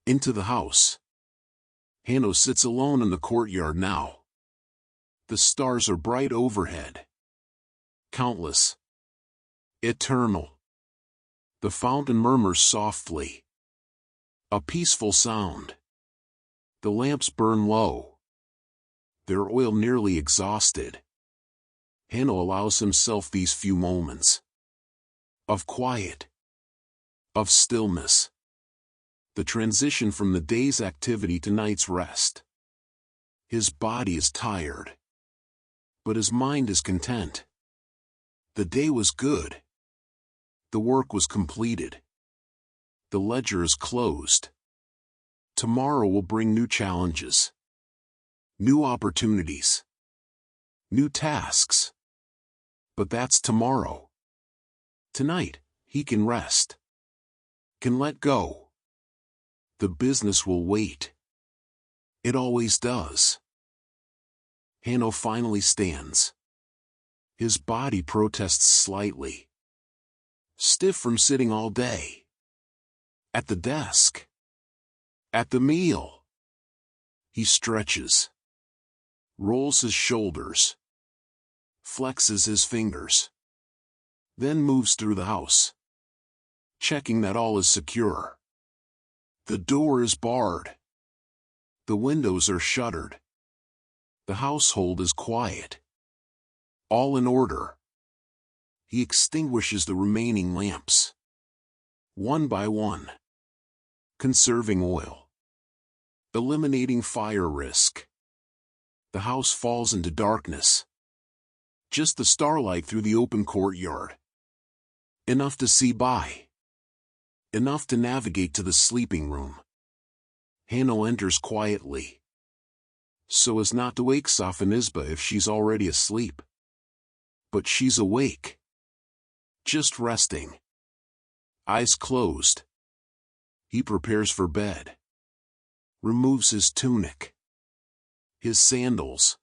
Speaker 1: Into the house. Hanno sits alone in the courtyard now. The stars are bright overhead. Countless. Eternal. The fountain murmurs softly. A peaceful sound. The lamps burn low. Their oil nearly exhausted. Hanno allows himself these few moments. Of quiet. of stillness. The transition from the day's activity to night's rest. His body is tired, but his mind is content. The day was good. The work was completed. The ledger is closed. Tomorrow will bring new challenges, new opportunities, new tasks. But that's tomorrow. Tonight, he can rest, can let go. The business will wait. It always does. Hanno finally stands. His body protests slightly, stiff from sitting all day. At the desk. At the meal. He stretches, rolls his shoulders, flexes his fingers, then moves through the house, checking that all is secure. The door is barred. The windows are shuttered. The household is quiet. All in order. He extinguishes the remaining lamps, one by one, conserving oil, eliminating fire risk. The house falls into darkness. Just the starlight through the open courtyard. Enough to see by. Enough to navigate to the sleeping room. Hanno enters quietly, so as not to wake Sophonisba if she's already asleep. But she's awake. Just resting. Eyes closed. He prepares for bed. Removes his tunic, his sandals,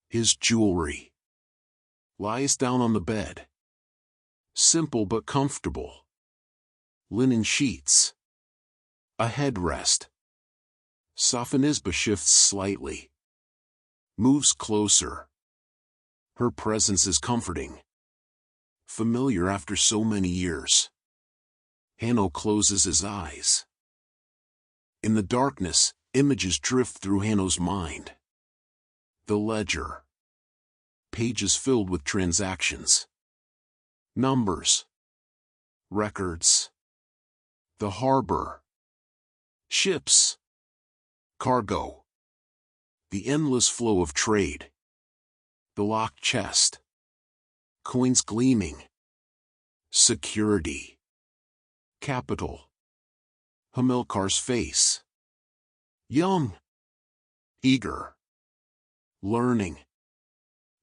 Speaker 1: his jewelry. Lies down on the bed. Simple but comfortable. Linen sheets. A headrest. Sophonisba shifts slightly. Moves closer. Her presence is comforting. Familiar after so many years. Hanno closes his eyes. In the darkness, images drift through Hanno's mind. The ledger. Pages filled with transactions. Numbers. Records. The harbor. Ships. Cargo. The endless flow of trade. The locked chest. Coins gleaming. Security. Capital. Hamilcar's face. Young. Eager. Learning.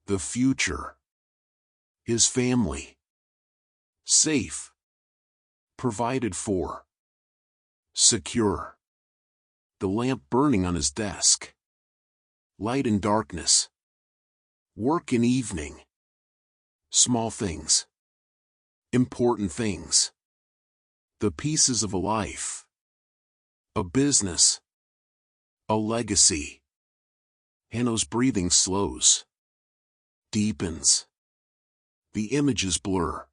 Speaker 1: The future. His family. Safe. Provided for. Secure. The lamp burning on his desk. Light in darkness. Work in evening. Small things. Important things. The pieces of a life. A business. A legacy. Hanno's breathing slows. Deepens. The images blur.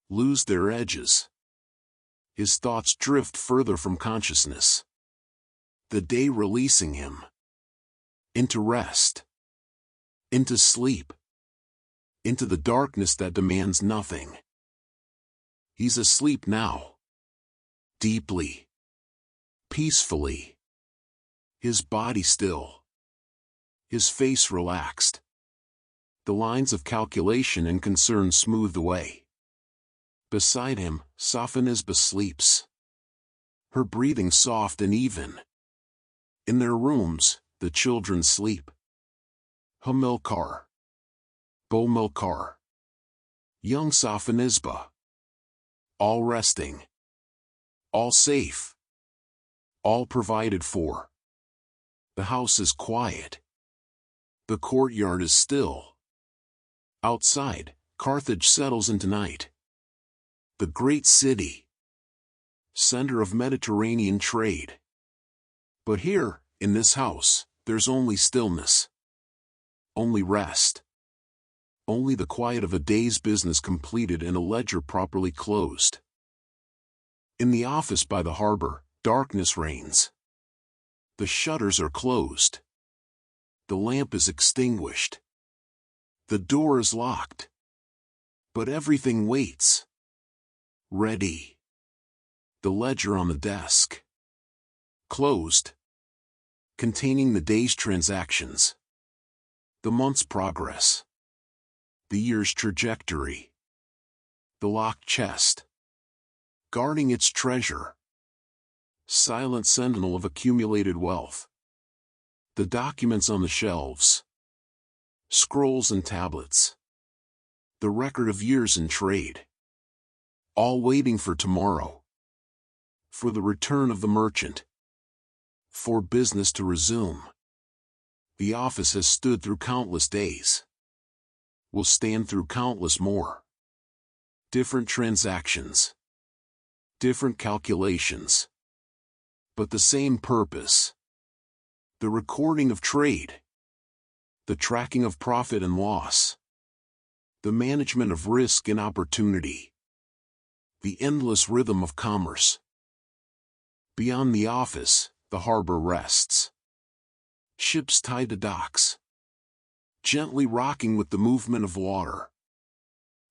Speaker 1: Lose their edges. His thoughts drift further from consciousness. The day releasing him. Into rest. Into sleep. Into the darkness that demands nothing. He's asleep now. Deeply. Peacefully. His body still. His face relaxed. The lines of calculation and concern smoothed away. Beside him, Sophonisba sleeps. Her breathing soft and even. In their rooms, the children sleep. Hamilcar. Bomilcar. Young Sophonisba. All resting. All safe. All provided for. The house is quiet. The courtyard is still. Outside, Carthage settles into night. The great city. Center of Mediterranean trade. But here, in this house, there's only stillness. Only rest. Only the quiet of a day's business completed and a ledger properly closed. In the office by the harbor, darkness reigns. The shutters are closed. The lamp is extinguished. The door is locked. But everything waits. Ready. The ledger on the desk. Closed. Containing the day's transactions. The month's progress. The year's trajectory. The locked chest. Guarding its treasure. Silent sentinel of accumulated wealth. The documents on the shelves. Scrolls and tablets. The record of years in trade. All waiting for tomorrow. For the return of the merchant. For business to resume. The office has stood through countless days. Will stand through countless more. Different transactions. Different calculations. But the same purpose. The recording of trade. The tracking of profit and loss. The management of risk and opportunity. The endless rhythm of commerce. Beyond the office, the harbor rests. Ships tied to docks. Gently rocking with the movement of water.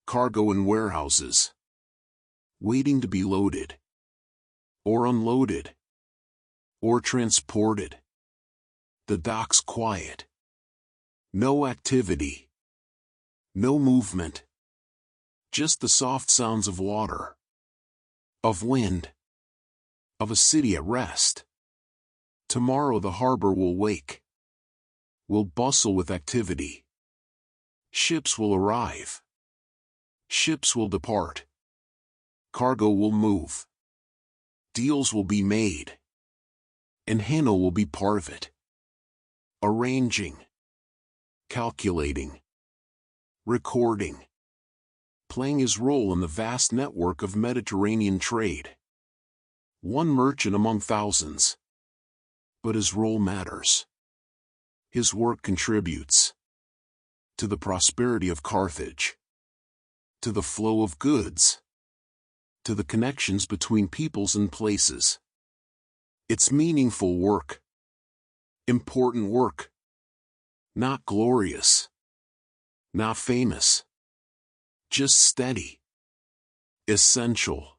Speaker 1: Cargo in warehouses. Waiting to be loaded. Or unloaded. Or transported. The docks quiet. No activity. No movement. Just the soft sounds of water. Of wind. Of a city at rest. Tomorrow the harbor will wake. Will bustle with activity. Ships will arrive. Ships will depart. Cargo will move. Deals will be made. And Hanno will be part of it. Arranging. Calculating. Recording. Playing his role in the vast network of Mediterranean trade. One merchant among thousands. But his role matters. His work contributes. To the prosperity of Carthage. To the flow of goods. To the connections between peoples and places. It's meaningful work. Important work. Not glorious. Not famous. Just steady. Essential.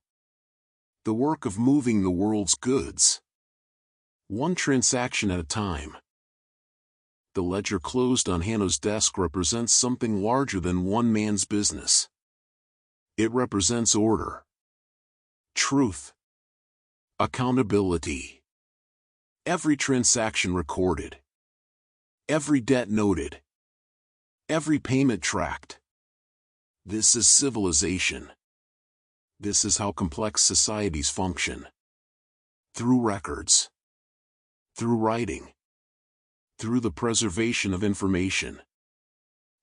Speaker 1: The work of moving the world's goods. One transaction at a time. The ledger closed on Hanno's desk represents something larger than one man's business. It represents order. Truth. Accountability. Every transaction recorded. Every debt noted. Every payment tracked. This is civilization. This is how complex societies function. Through records. Through writing. Through the preservation of information.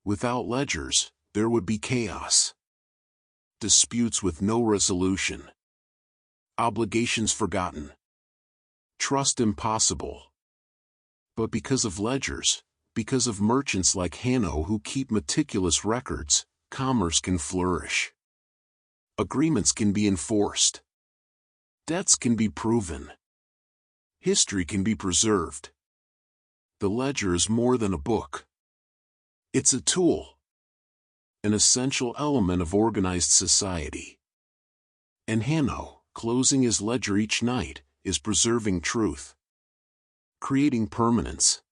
Speaker 1: Without ledgers, there would be chaos. Disputes with no resolution. Obligations forgotten. Trust impossible. But because of ledgers, because of merchants like Hanno who keep meticulous records, commerce can flourish. Agreements can be enforced. Debts can be proven. History can be preserved. The ledger is more than a book. It's a tool. An essential element of organized society. And Hanno, closing his ledger each night, is preserving truth. Creating permanence.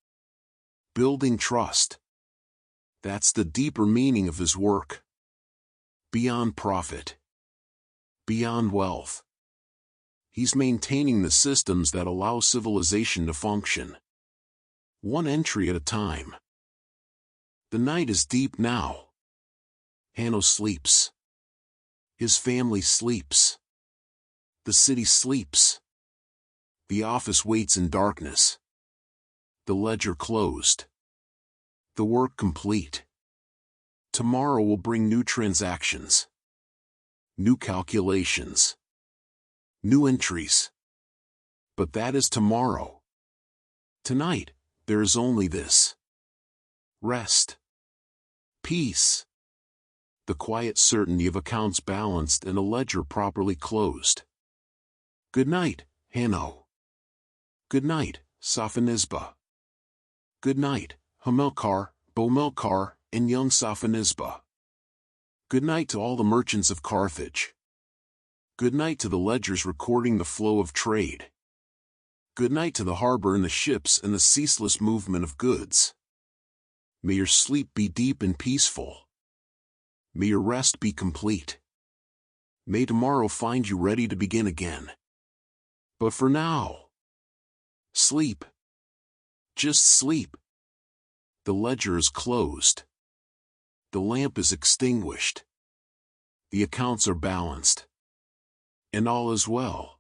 Speaker 1: Building trust. That's the deeper meaning of his work. Beyond profit. Beyond wealth. He's maintaining the systems that allow civilization to function. One entry at a time. The night is deep now. Hanno sleeps. His family sleeps. The city sleeps. The office waits in darkness. The ledger closed. The work complete. Tomorrow will bring new transactions. New calculations. New entries. But that is tomorrow. Tonight, there is only this. Rest. Peace. The quiet certainty of accounts balanced and a ledger properly closed. Good night, Hanno. Good night, Sophonisba. Good night, Hamilcar, Bomilcar, and young Sophonisba. Good night to all the merchants of Carthage. Good night to the ledgers recording the flow of trade. Good night to the harbor and the ships and the ceaseless movement of goods. May your sleep be deep and peaceful. May your rest be complete. May tomorrow find you ready to begin again. But for now, sleep. Just sleep. The ledger is closed. The lamp is extinguished. The accounts are balanced. And all is well.